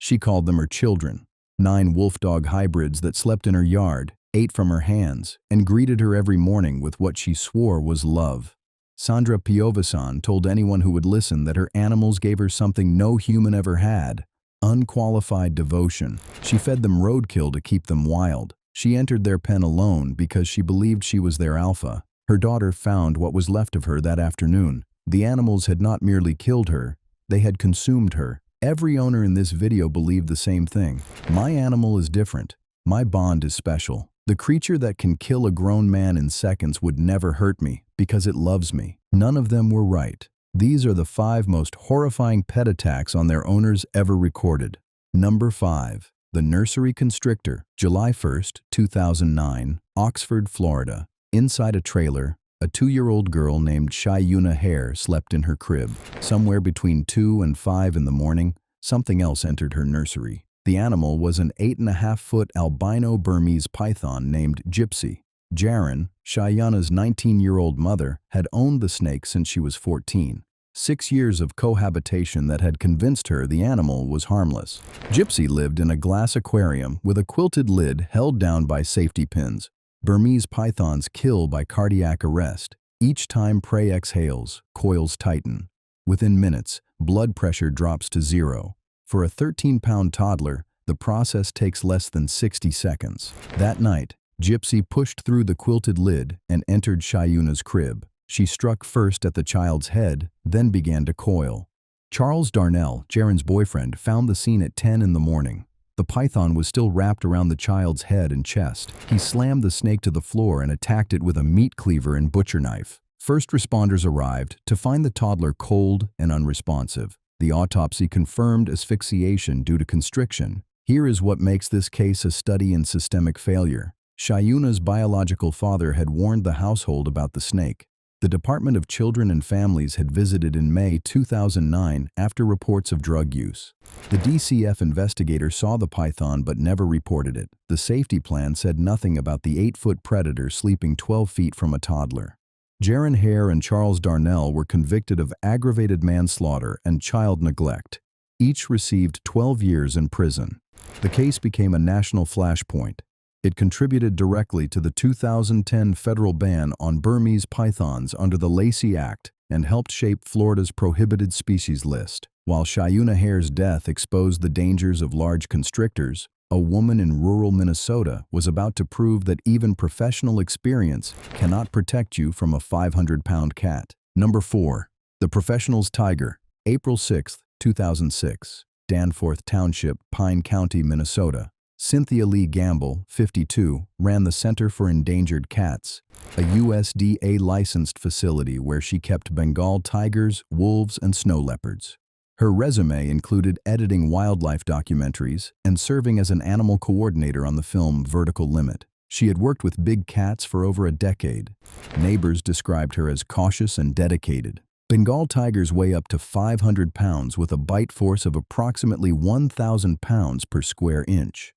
She called them her children. 9 wolf-dog hybrids that slept in her yard, ate from her hands, and greeted her every morning with what she swore was love. Sandra Piovesan told anyone who would listen that her animals gave her something no human ever had: unqualified devotion. She fed them roadkill to keep them wild. She entered their pen alone because she believed she was their alpha. Her daughter found what was left of her that afternoon. The animals had not merely killed her, they had consumed her. Every owner in this video believed the same thing. My animal is different. My bond is special. The creature that can kill a grown man in seconds would never hurt me because it loves me. None of them were right. These are the 5 most horrifying pet attacks on their owners ever recorded. Number 5. The Nursery Constrictor. July 1, 2009, Oxford, Florida. Inside a trailer, a 2-year-old girl named Shayuna Hare slept in her crib. Somewhere between 2 and 5 in the morning, something else entered her nursery. The animal was an 8.5-foot albino Burmese python named Gypsy. Jaren, Shayuna's 19-year-old mother, had owned the snake since she was 14. 6 years of cohabitation that had convinced her the animal was harmless. Gypsy lived in a glass aquarium with a quilted lid held down by safety pins. Burmese pythons kill by cardiac arrest. Each time prey exhales, coils tighten. Within minutes, blood pressure drops to 0. For a 13-pound toddler, the process takes less than 60 seconds. That night, Gypsy pushed through the quilted lid and entered Shayuna's crib. She struck first at the child's head, then began to coil. Charles Darnell, Jaren's boyfriend, found the scene at 10 in the morning. The python was still wrapped around the child's head and chest. He slammed the snake to the floor and attacked it with a meat cleaver and butcher knife. First responders arrived to find the toddler cold and unresponsive. The autopsy confirmed asphyxiation due to constriction. Here is what makes this case a study in systemic failure. Shayuna's biological father had warned the household about the snake. The Department of Children and Families had visited in May 2009 after reports of drug use. The DCF investigator saw the python but never reported it. The safety plan said nothing about the 8-foot predator sleeping 12 feet from a toddler. Jaren Hare and Charles Darnell were convicted of aggravated manslaughter and child neglect. Each received 12 years in prison. The case became a national flashpoint. It contributed directly to the 2010 federal ban on Burmese pythons under the Lacey Act and helped shape Florida's prohibited species list. While Shayuna Hare's death exposed the dangers of large constrictors, a woman in rural Minnesota was about to prove that even professional experience cannot protect you from a 500-pound cat. Number 4. The Professional's Tiger. April 6, 2006. Danforth Township, Pine County, Minnesota. Cynthia Lee Gamble, 52, ran the Center for Endangered Cats, a USDA-licensed facility where she kept Bengal tigers, wolves, and snow leopards. Her resume included editing wildlife documentaries and serving as an animal coordinator on the film Vertical Limit. She had worked with big cats for over a decade. Neighbors described her as cautious and dedicated. Bengal tigers weigh up to 500 pounds with a bite force of approximately 1,000 pounds per square inch.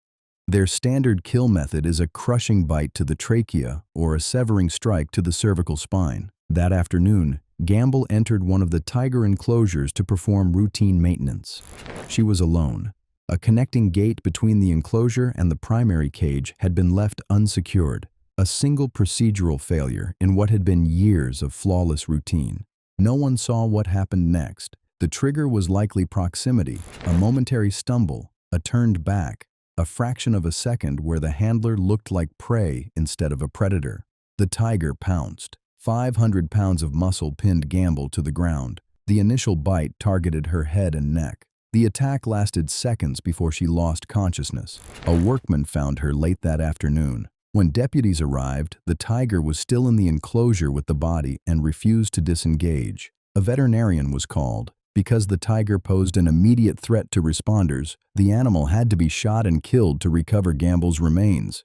Their standard kill method is a crushing bite to the trachea or a severing strike to the cervical spine. That afternoon, Gamble entered one of the tiger enclosures to perform routine maintenance. She was alone. A connecting gate between the enclosure and the primary cage had been left unsecured, a single procedural failure in what had been years of flawless routine. No one saw what happened next. The trigger was likely proximity, a momentary stumble, a turned back, a fraction of a second where the handler looked like prey instead of a predator. The tiger pounced. 500 pounds of muscle pinned Gamble to the ground. The initial bite targeted her head and neck. The attack lasted seconds before she lost consciousness. A workman found her late that afternoon. When deputies arrived, the tiger was still in the enclosure with the body and refused to disengage. A veterinarian was called. Because the tiger posed an immediate threat to responders, the animal had to be shot and killed to recover Gamble's remains.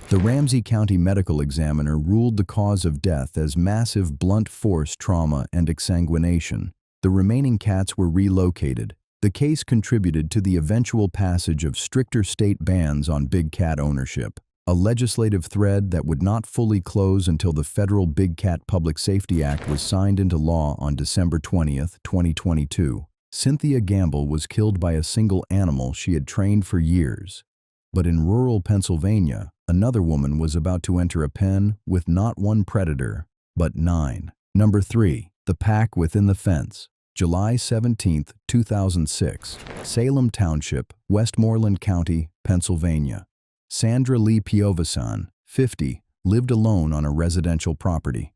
The Ramsey County Medical Examiner ruled the cause of death as massive blunt force trauma and exsanguination. The remaining cats were relocated. The case contributed to the eventual passage of stricter state bans on big cat ownership, a legislative thread that would not fully close until the federal Big Cat Public Safety Act was signed into law on December 20, 2022. Cynthia Gamble was killed by a single animal she had trained for years. But in rural Pennsylvania, another woman was about to enter a pen with not one predator, but 9. Number 3. The Pack Within the Fence. July 17, 2006. Salem Township, Westmoreland County, Pennsylvania. Sandra Lee Piovesan, 50, lived alone on a residential property.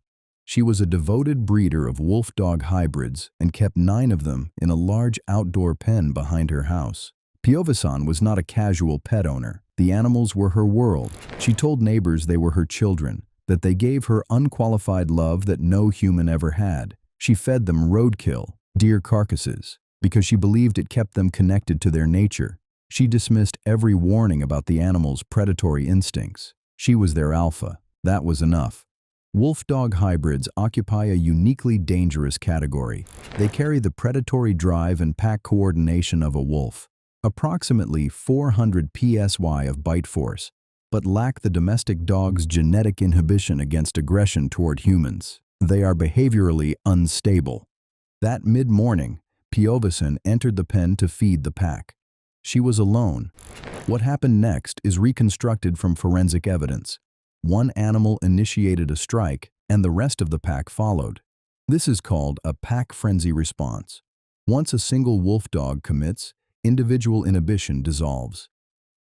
She was a devoted breeder of wolf-dog hybrids and kept 9 of them in a large outdoor pen behind her house. Piovesan was not a casual pet owner. The animals were her world. She told neighbors they were her children, that they gave her unqualified love that no human ever had. She fed them roadkill, deer carcasses, because she believed it kept them connected to their nature. She dismissed every warning about the animals' predatory instincts. She was their alpha. That was enough. Wolf-dog hybrids occupy a uniquely dangerous category. They carry the predatory drive and pack coordination of a wolf, approximately 400 psi of bite force, but lack the domestic dog's genetic inhibition against aggression toward humans. They are behaviorally unstable. That mid-morning, Piovesan entered the pen to feed the pack. She was alone. What happened next is reconstructed from forensic evidence. One animal initiated a strike, and the rest of the pack followed. This is called a pack frenzy response. Once a single wolf dog commits, individual inhibition dissolves.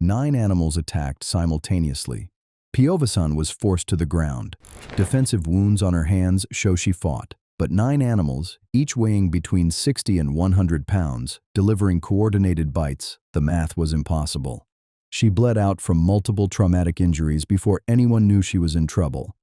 9 animals attacked simultaneously. Piovesan was forced to the ground. Defensive wounds on her hands show she fought. But 9 animals, each weighing between 60 and 100 pounds, delivering coordinated bites, the math was impossible. She bled out from multiple traumatic injuries before anyone knew she was in trouble.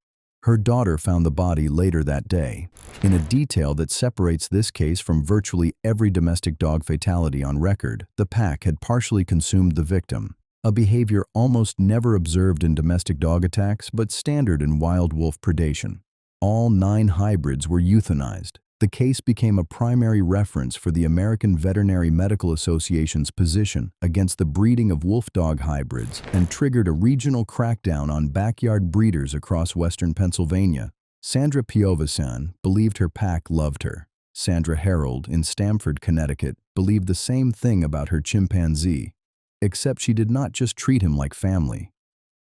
Her daughter found the body later that day, in a detail that separates this case from virtually every domestic dog fatality on record. The pack had partially consumed the victim, a behavior almost never observed in domestic dog attacks but standard in wild wolf predation. All 9 hybrids were euthanized. The case became a primary reference for the American Veterinary Medical Association's position against the breeding of wolf-dog hybrids and triggered a regional crackdown on backyard breeders across western Pennsylvania. Sandra Piovesan believed her pack loved her. Sandra Harold in Stamford, Connecticut, believed the same thing about her chimpanzee, except she did not just treat him like family.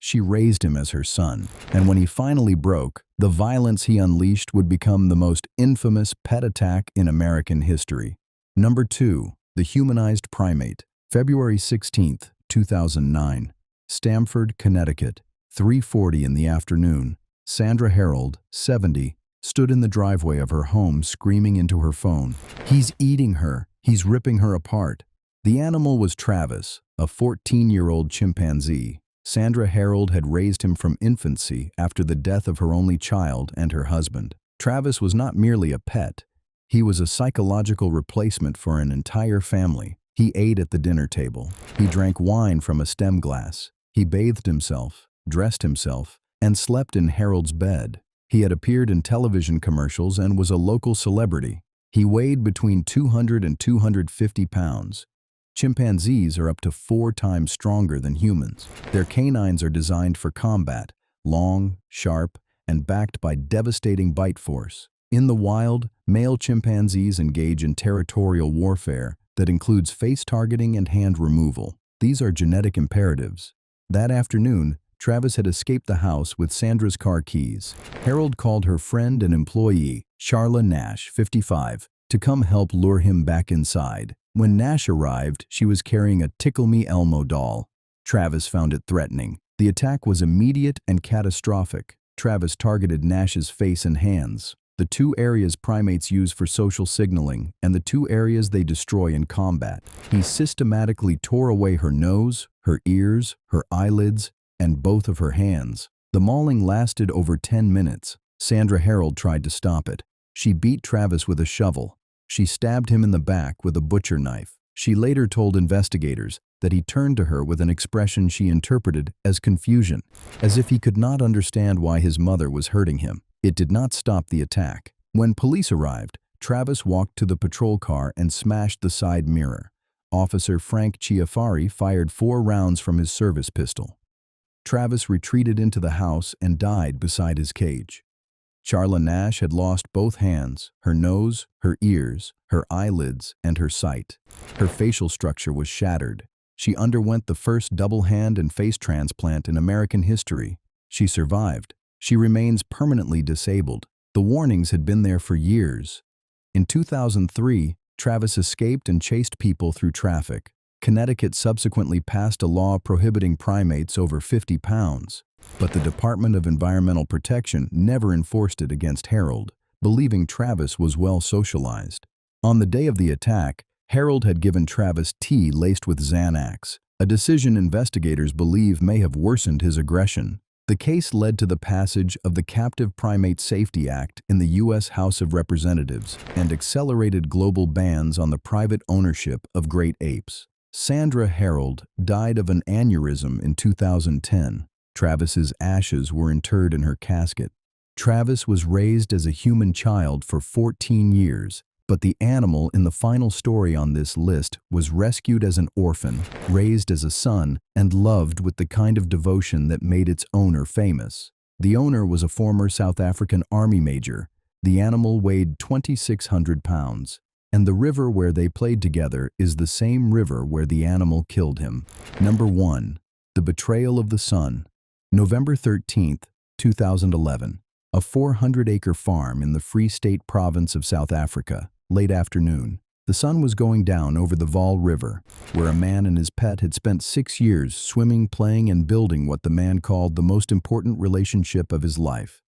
She raised him as her son, and when he finally broke, the violence he unleashed would become the most infamous pet attack in American history. Number 2. The Humanized Primate. February 16, 2009. Stamford, Connecticut. 3:40 in the afternoon. Sandra Harold, 70, stood in the driveway of her home screaming into her phone. "He's eating her. He's ripping her apart." The animal was Travis, a 14-year-old chimpanzee. Sandra Harold had raised him from infancy after the death of her only child and her husband. Travis was not merely a pet. He was a psychological replacement for an entire family. He ate at the dinner table. He drank wine from a stem glass. He bathed himself, dressed himself, and slept in Harold's bed. He had appeared in television commercials and was a local celebrity. He weighed between 200 and 250 pounds. Chimpanzees are up to 4 times stronger than humans. Their canines are designed for combat, long, sharp, and backed by devastating bite force. In the wild, male chimpanzees engage in territorial warfare that includes face targeting and hand removal. These are genetic imperatives. That afternoon, Travis had escaped the house with Sandra's car keys. Harold called her friend and employee, Charla Nash, 55, to come help lure him back inside. When Nash arrived, she was carrying a Tickle Me Elmo doll. Travis found it threatening. The attack was immediate and catastrophic. Travis targeted Nash's face and hands, the 2 areas primates use for social signaling and the 2 areas they destroy in combat. He systematically tore away her nose, her ears, her eyelids, and both of her hands. The mauling lasted over 10 minutes. Sandra Harold tried to stop it. She beat Travis with a shovel. She stabbed him in the back with a butcher knife. She later told investigators that he turned to her with an expression she interpreted as confusion, as if he could not understand why his mother was hurting him. It did not stop the attack. When police arrived, Travis walked to the patrol car and smashed the side mirror. Officer Frank Chiafari fired 4 rounds from his service pistol. Travis retreated into the house and died beside his cage. Charla Nash had lost both hands, her nose, her ears, her eyelids, and her sight. Her facial structure was shattered. She underwent the first double hand and face transplant in American history. She survived. She remains permanently disabled. The warnings had been there for years. In 2003, Travis escaped and chased people through traffic. Connecticut subsequently passed a law prohibiting primates over 50 pounds, but the Department of Environmental Protection never enforced it against Harold, believing Travis was well socialized. On the day of the attack, Harold had given Travis tea laced with Xanax, a decision investigators believe may have worsened his aggression. The case led to the passage of the Captive Primate Safety Act in the U.S. House of Representatives and accelerated global bans on the private ownership of great apes. Sandra Harold died of an aneurysm in 2010. Travis's ashes were interred in her casket. Travis was raised as a human child for 14 years, but the animal in the final story on this list was rescued as an orphan, raised as a son, and loved with the kind of devotion that made its owner famous. The owner was a former South African Army major. The animal weighed 2,600 pounds, and the river where they played together is the same river where the animal killed him. Number 1. The Betrayal of the Sun. November 13, 2011. A 400-acre farm in the Free State province of South Africa. Late afternoon. The sun was going down over the Vaal River, where a man and his pet had spent 6 years swimming, playing, and building what the man called the most important relationship of his life.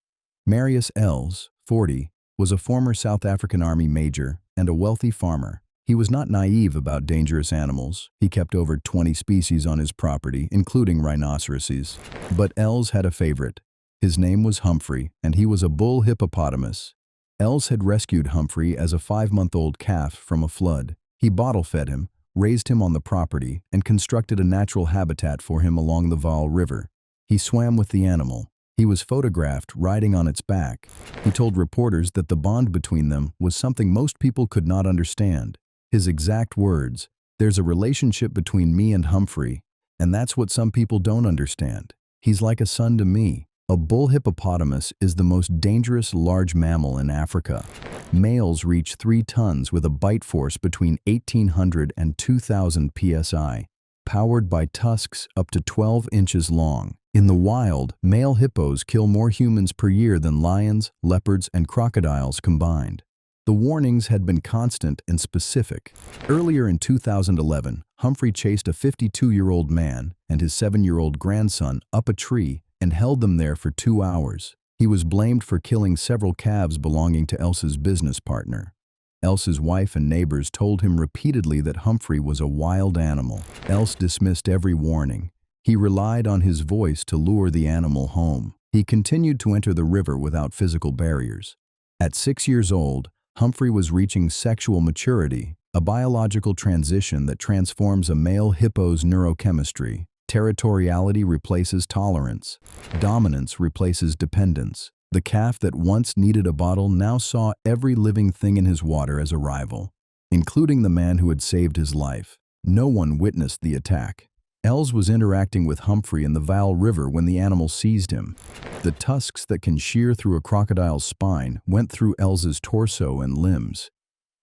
Marius Els, 40, was a former South African Army major and a wealthy farmer. He was not naive about dangerous animals. He kept over 20 species on his property, including rhinoceroses. But Els had a favorite. His name was Humphrey, and he was a bull hippopotamus. Els had rescued Humphrey as a 5-month-old calf from a flood. He bottle-fed him, raised him on the property, and constructed a natural habitat for him along the Vaal River. He swam with the animal. He was photographed riding on its back. He told reporters that the bond between them was something most people could not understand. His exact words, "There's a relationship between me and Humphrey, and that's what some people don't understand. He's like a son to me." A bull hippopotamus is the most dangerous large mammal in Africa. Males reach 3 tons with a bite force between 1,800 and 2,000 psi, powered by tusks up to 12 inches long. In the wild, male hippos kill more humans per year than lions, leopards, and crocodiles combined. The warnings had been constant and specific. Earlier in 2011, Humphrey chased a 52-year-old man and his 7-year-old grandson up a tree and held them there for 2 hours. He was blamed for killing several calves belonging to Elsa's business partner. Elsa's wife and neighbors told him repeatedly that Humphrey was a wild animal. Els dismissed every warning. He relied on his voice to lure the animal home. He continued to enter the river without physical barriers. At 6 years old, Humphrey was reaching sexual maturity, a biological transition that transforms a male hippo's neurochemistry. Territoriality replaces tolerance. Dominance replaces dependence. The calf that once needed a bottle now saw every living thing in his water as a rival, including the man who had saved his life. No one witnessed the attack. Els was interacting with Humphrey in the Vaal River when the animal seized him. The tusks that can shear through a crocodile's spine went through Els's torso and limbs.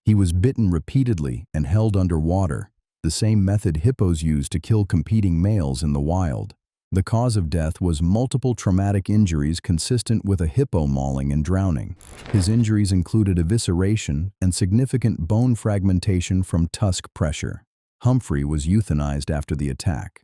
He was bitten repeatedly and held underwater, the same method hippos use to kill competing males in the wild. The cause of death was multiple traumatic injuries consistent with a hippo mauling and drowning. His injuries included evisceration and significant bone fragmentation from tusk pressure. Humphrey was euthanized after the attack.